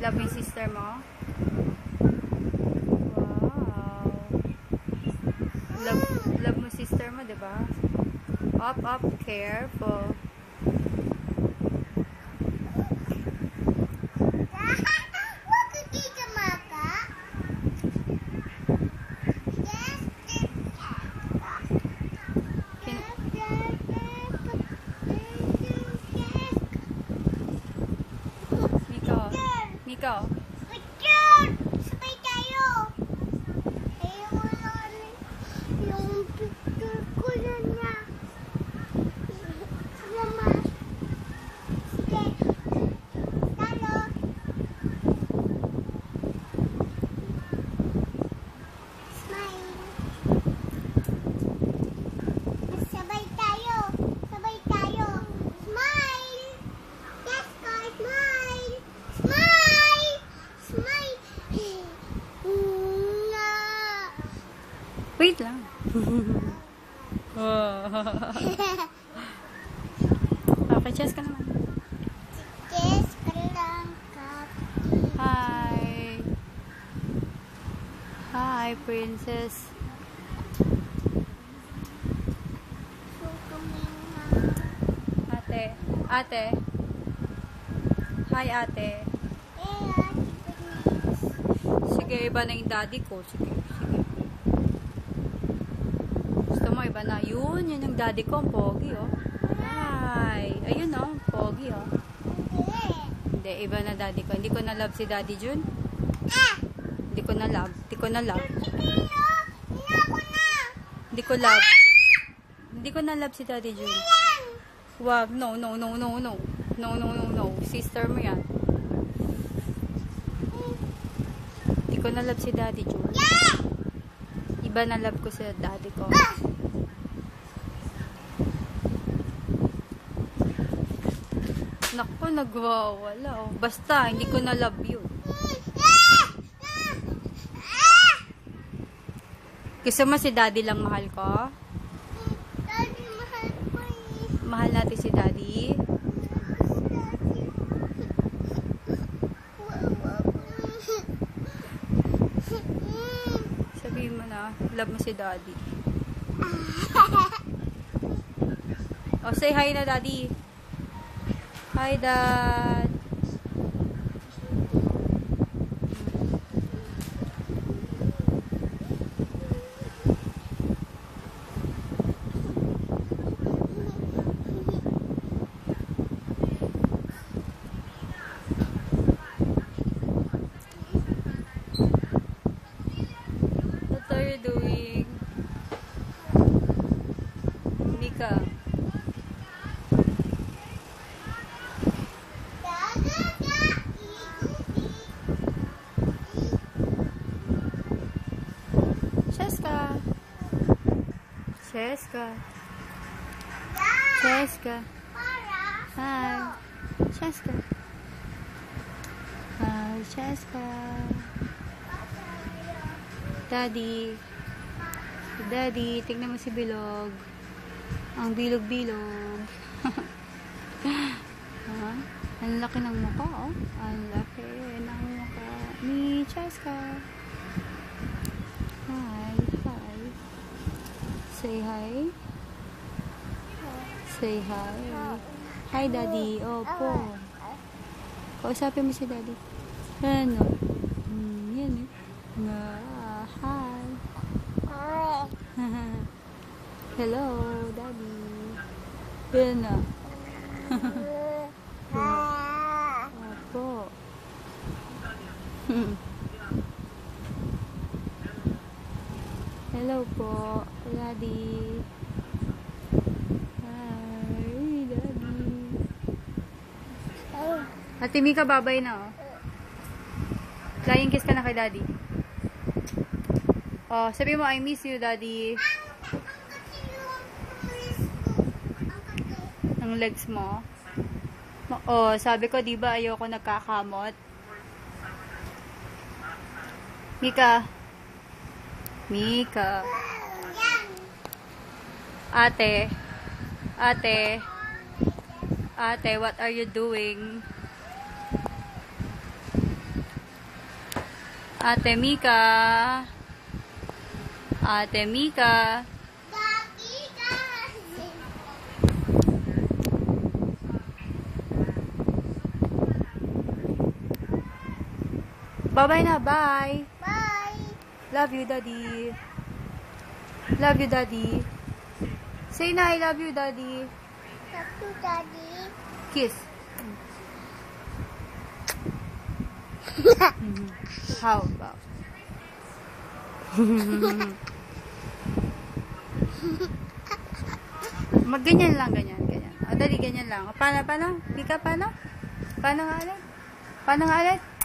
Love mo yung sister mo? Wow. Love mo sister mo, diba? Up, up, careful. Nico. Sabay tayo. Yung picture ko na niya. Mama. Sige. Talo. Smile. Sabay tayo. Sabay tayo. Smile. Yes, guys. Smile. Smile. Smile. Wait lang. Okay, chess ka naman. Yes, ka lang, Kap. Hi. Hi, princess. So, kumina. Ate. Ate. Hi, ate. Sige, iba na yung daddy ko. Sige, sige. Gusto mo, iba na. Yun yung daddy ko. Ang pogi, oh. Hi. Ayun, oh. Pogi, oh. Hindi, iba na daddy ko. Hindi ko na love si Daddy Jun. Hindi ko na love. Hindi ko na love. Hindi ko love. Hindi ko na love si Daddy Jun. Wag. No, no, no, no, no. No, no, no, no. Sister mo yan. Hindi ko na love si Daddy Jun. Iba na love ko sa daddy ko. Naku, nagwawala. Oh. Basta, hindi ko na love yun. Gusto mo si daddy lang mahal ko? Daddy, mahal ko eh. Mahal natin si daddy. Sabihin mo na, love mo si daddy. Oh, say hi na daddy. Hi, dad. What are you doing? Mika. Cheska. Cheska. Cheska. Hi. Cheska. Hi, Cheska. Daddy. Daddy, tingnan mo si Bilog. Ang bilog-bilog. Ha? Ang laki ng mukha, oh. Ang laki ng mukha ni Cheska. Hi. Hi. Say hi. Say hi. Hi, Daddy. Opo. Kausapin mo si Daddy. Ano? Yan eh. Hi. Hello, Daddy. Yan na. Opo. Hello po, Daddy. Hi, Daddy. Ate Mika, babay na, oh. Flying kiss ka na kay Daddy. Oh, sabi mo, I miss you, Daddy. Ang legs mo. Oh, sabi ko, di ba ayoko nagkakamot? Mika. Mika. Ate. Ate. Ate, what are you doing? Ate Mika. Ate Mika. Bye-bye na, bye. Bye. Love you, Daddy. Love you, Daddy. Say na, I love you, Daddy. Love you, Daddy. Kiss. How about? Magganyan lang, ganyan. O, dali, ganyan lang. O, paano? Mika, paano? Paano nga ulit?